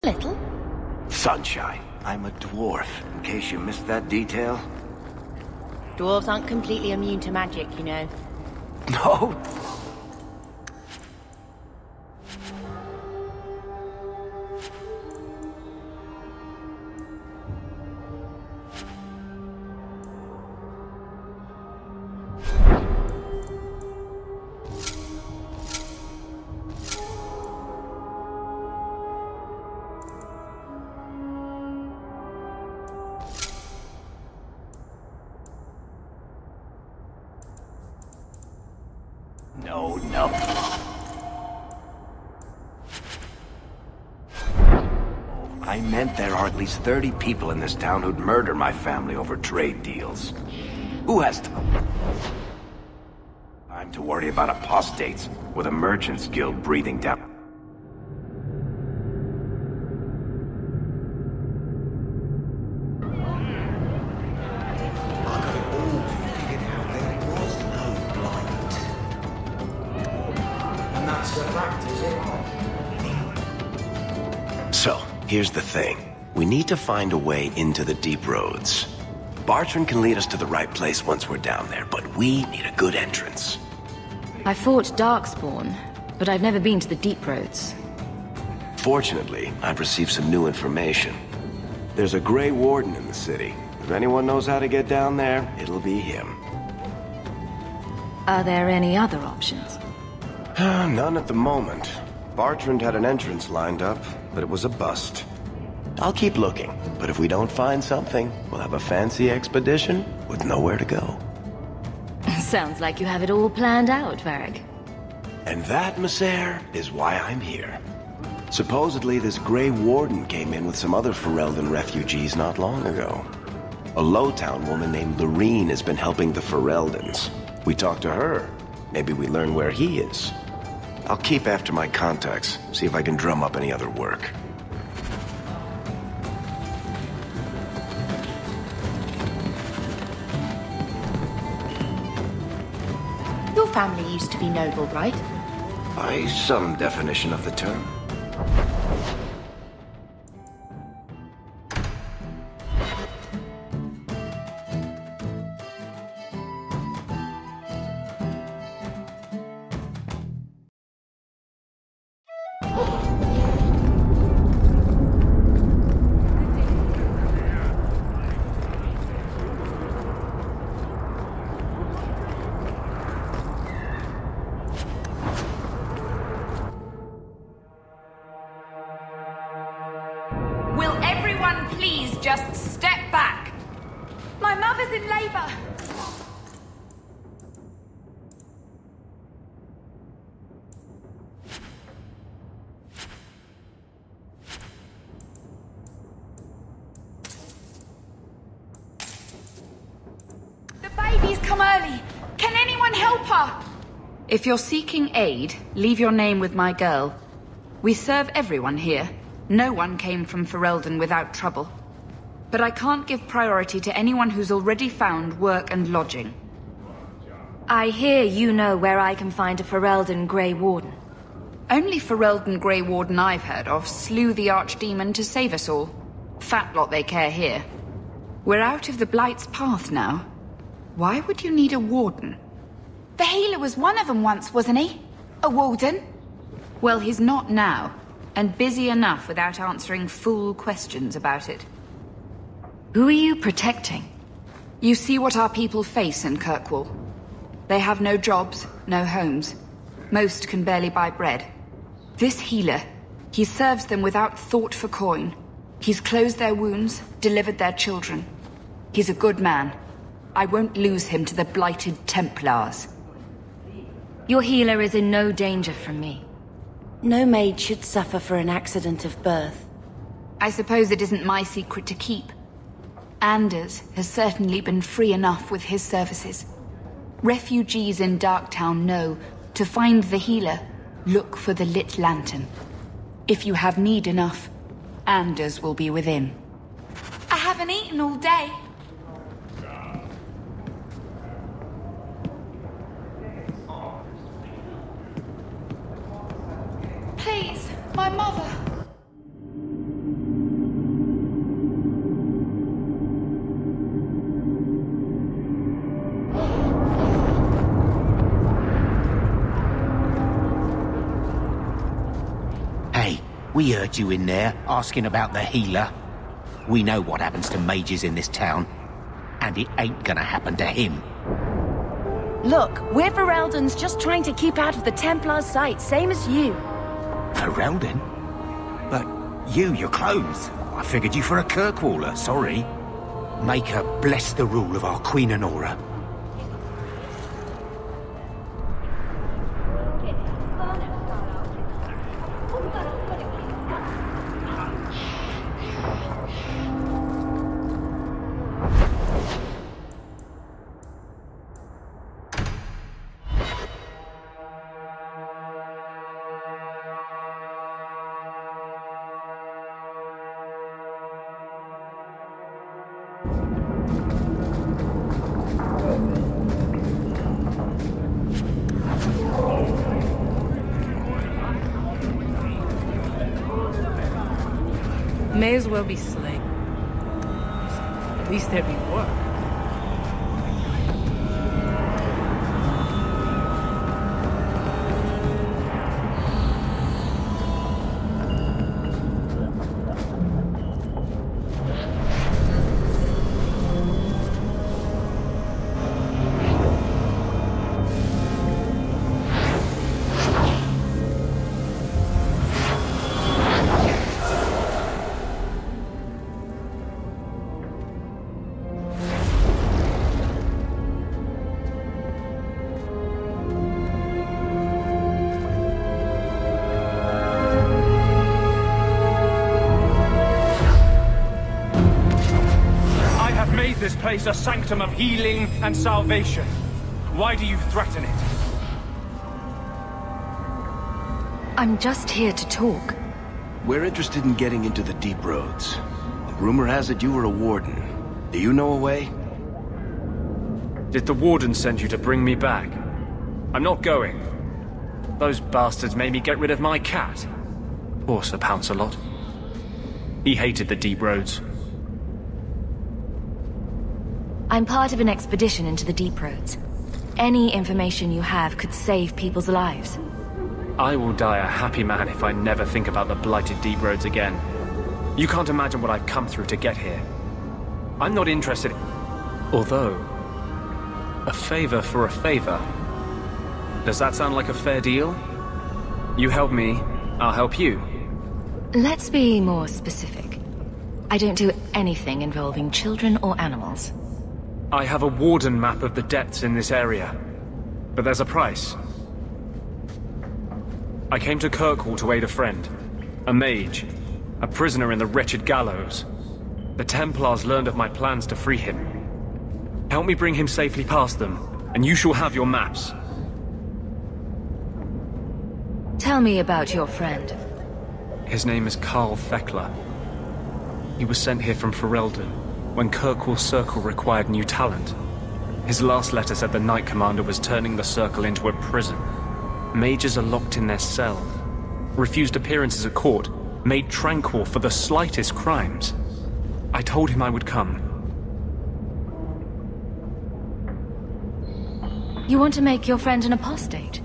Little? Sunshine, I'm a dwarf, in case you missed that detail. Dwarves aren't completely immune to magic, you know. No? No. I meant there are at least 30 people in this town who'd murder my family over trade deals. Who has time to worry about apostates with a merchant's guild breathing down? So, here's the thing. We need to find a way into the deep roads. Bartrand can lead us to the right place once we're down there, but we need a good entrance. I fought Darkspawn, but I've never been to the deep roads. Fortunately, I've received some new information. There's a Grey Warden in the city. If anyone knows how to get down there, it'll be him. Are there any other options? None at the moment. Bartrand had an entrance lined up, but it was a bust. I'll keep looking, but if we don't find something, we'll have a fancy expedition with nowhere to go. Sounds like you have it all planned out, Varric. And that, Messere, is why I'm here. Supposedly, this Grey Warden came in with some other Ferelden refugees not long ago. A Lowtown woman named Lorene has been helping the Fereldans. We talked to her. Maybe we learn where he is. I'll keep after my contacts, see if I can drum up any other work. Your family used to be noble, right? By some definition of the term. Please just step back. My mother's in labor. The baby's come early. Can anyone help her? If you're seeking aid, leave your name with my girl. We serve everyone here. No one came from Ferelden without trouble. But I can't give priority to anyone who's already found work and lodging. I hear you know where I can find a Ferelden Grey Warden. Only Ferelden Grey Warden I've heard of slew the Archdemon to save us all. Fat lot they care here. We're out of the Blight's path now. Why would you need a warden? The healer was one of them once, wasn't he? A warden? Well, he's not now. And busy enough without answering fool questions about it. Who are you protecting? You see what our people face in Kirkwall. They have no jobs, no homes. Most can barely buy bread. This healer, he serves them without thought for coin. He's closed their wounds, delivered their children. He's a good man. I won't lose him to the blighted Templars. Your healer is in no danger from me. No maid should suffer for an accident of birth. I suppose it isn't my secret to keep. Anders has certainly been free enough with his services. Refugees in Darktown know, to find the healer, look for the lit lantern. If you have need enough, Anders will be within. I haven't eaten all day. Please, my mother. We heard you in there, asking about the healer. We know what happens to mages in this town. And it ain't gonna happen to him. Look, we're Ferelden's just trying to keep out of the Templar's sight, same as you. Ferelden? But your clothes. I figured you for a Kirkwaller, sorry. Make her bless the rule of our Queen Honora. May as well be slick. At least there'd be work. This place a sanctum of healing and salvation. Why do you threaten it? I'm just here to talk. We're interested in getting into the deep roads. Rumor has it you were a warden. Do you know a way? Did the warden send you to bring me back? I'm not going. Those bastards made me get rid of my cat. Poor Sir Pouncelot. He hated the deep roads. I'm part of an expedition into the deep roads. Any information you have could save people's lives. I will die a happy man if I never think about the blighted deep roads again. You can't imagine what I've come through to get here. I'm not interested in... Although... a favor for a favor. Does that sound like a fair deal? You help me, I'll help you. Let's be more specific. I don't do anything involving children or animals. I have a warden map of the depths in this area, but there's a price. I came to Kirkwall to aid a friend, a mage, a prisoner in the wretched gallows. The Templars learned of my plans to free him. Help me bring him safely past them, and you shall have your maps. Tell me about your friend. His name is Carl Thekla. He was sent here from Ferelden when Kirkwall Circle required new talent. His last letter said the Knight Commander was turning the Circle into a prison. Mages are locked in their cell, refused appearances at court, made tranquil for the slightest crimes. I told him I would come. You want to make your friend an apostate?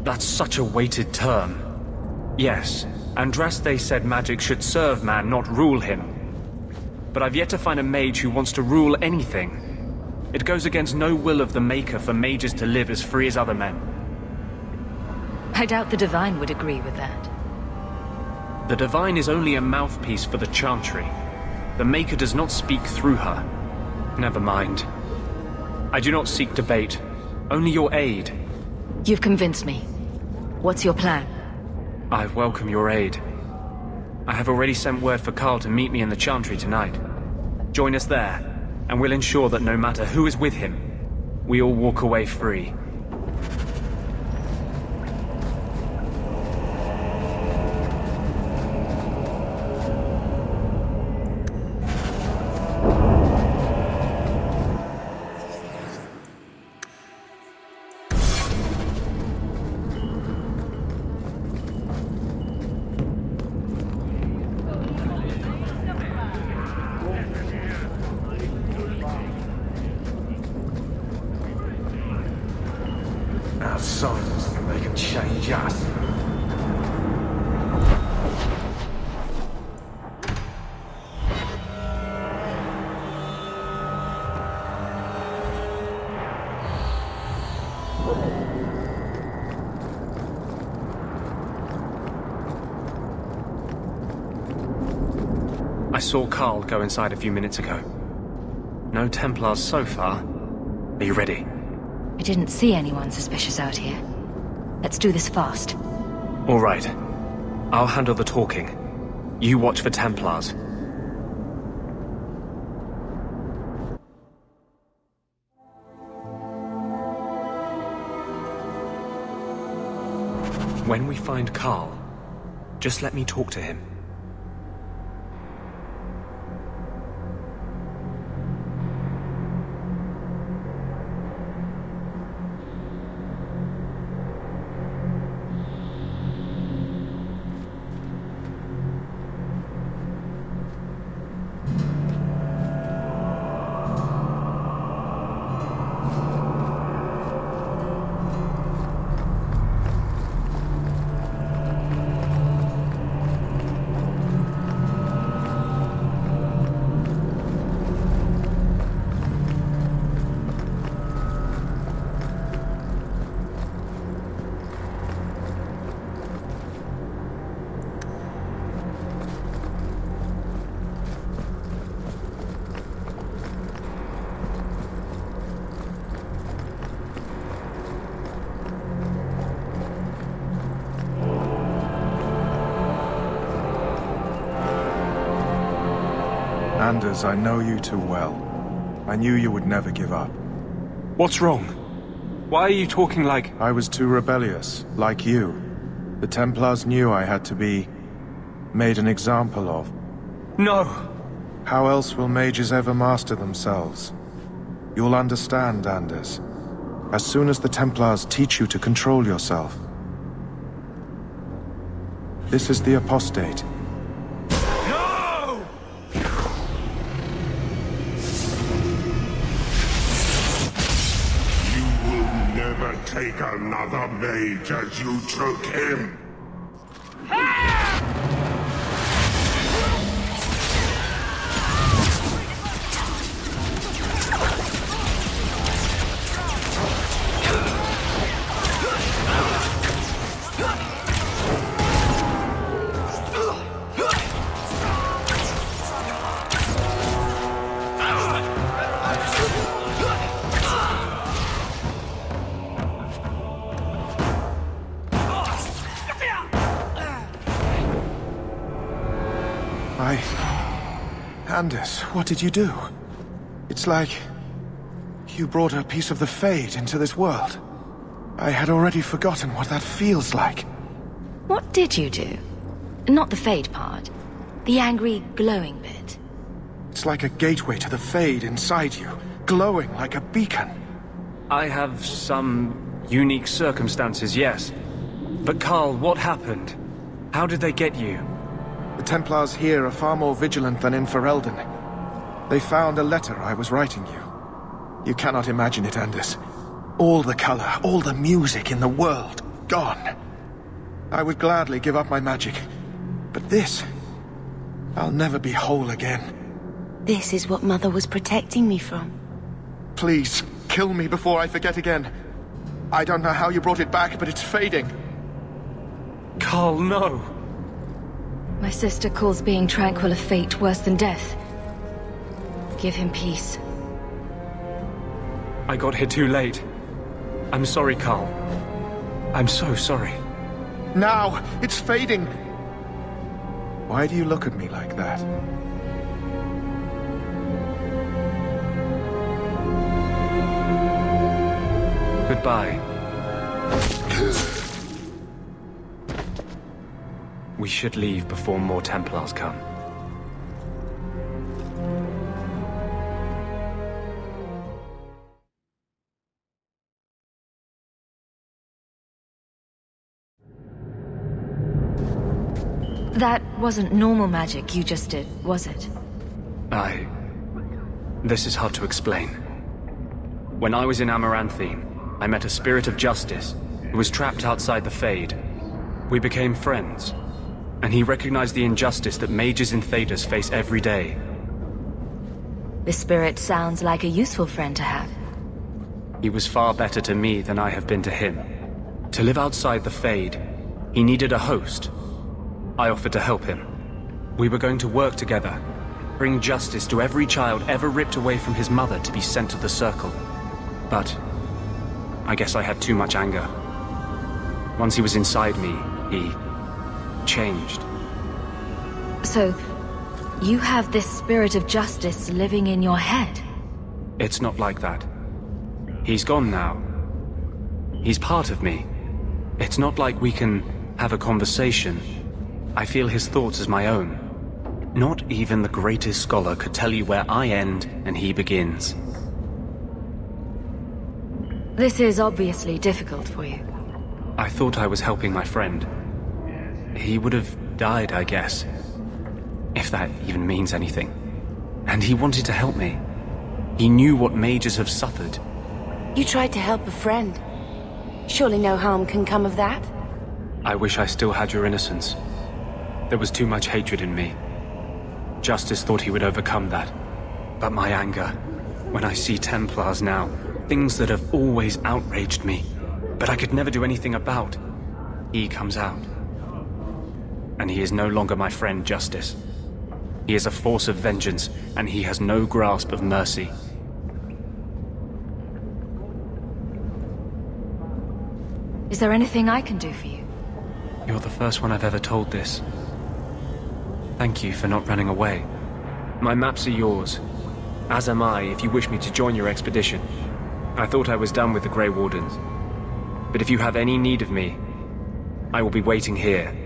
That's such a weighted term. Yes, Andraste said magic should serve man, not rule him. But I've yet to find a mage who wants to rule anything. It goes against no will of the Maker for mages to live as free as other men. I doubt the Divine would agree with that. The Divine is only a mouthpiece for the Chantry. The Maker does not speak through her. Never mind. I do not seek debate, only your aid. You've convinced me. What's your plan? I welcome your aid. I have already sent word for Carl to meet me in the Chantry tonight. Join us there, and we'll ensure that no matter who is with him, we all walk away free. I saw Carl go inside a few minutes ago. No Templars so far. Are you ready? I didn't see anyone suspicious out here. Let's do this fast. All right. I'll handle the talking. You watch for Templars. When we find Carl, just let me talk to him. Anders, I know you too well. I knew you would never give up. What's wrong? Why are you talking like... I was too rebellious, like you. The Templars knew I had to be... made an example of. No! How else will mages ever master themselves? You'll understand, Anders. As soon as the Templars teach you to control yourself. This is the apostate. Take another mage as you took him. Anders, what did you do? It's like... you brought a piece of the Fade into this world. I had already forgotten what that feels like. What did you do? Not the Fade part. The angry, glowing bit. It's like a gateway to the Fade inside you, glowing like a beacon. I have some unique circumstances, yes. But Carl, what happened? How did they get you? The Templars here are far more vigilant than in Ferelden. They found a letter I was writing you. You cannot imagine it, Anders. All the color, all the music in the world, gone. I would gladly give up my magic. But this... I'll never be whole again. This is what Mother was protecting me from. Please, kill me before I forget again. I don't know how you brought it back, but it's fading. Carl, no! My sister calls being tranquil a fate worse than death. Give him peace. I got here too late. I'm sorry, Carl. I'm so sorry. Now! It's fading! Why do you look at me like that? Goodbye. We should leave before more Templars come. That wasn't normal magic you just did, was it? This is hard to explain. When I was in Amaranthine, I met a spirit of justice who was trapped outside the Fade. We became friends, and he recognized the injustice that mages in Thedas face every day. The spirit sounds like a useful friend to have. He was far better to me than I have been to him. To live outside the Fade, he needed a host. I offered to help him. We were going to work together, bring justice to every child ever ripped away from his mother to be sent to the Circle. But I guess I had too much anger. Once he was inside me, he changed. So, you have this spirit of justice living in your head? It's not like that. He's gone now. He's part of me. It's not like we can have a conversation. I feel his thoughts as my own. Not even the greatest scholar could tell you where I end and he begins. This is obviously difficult for you. I thought I was helping my friend. He would have died, I guess. If that even means anything. And he wanted to help me. He knew what mages have suffered. You tried to help a friend. Surely no harm can come of that? I wish I still had your innocence. There was too much hatred in me. Justice thought he would overcome that. But my anger, when I see Templars now, things that have always outraged me, but I could never do anything about, he comes out. And he is no longer my friend, Justice. He is a force of vengeance, and he has no grasp of mercy. Is there anything I can do for you? You're the first one I've ever told this. Thank you for not running away. My maps are yours. As am I, if you wish me to join your expedition. I thought I was done with the Grey Wardens. But if you have any need of me, I will be waiting here.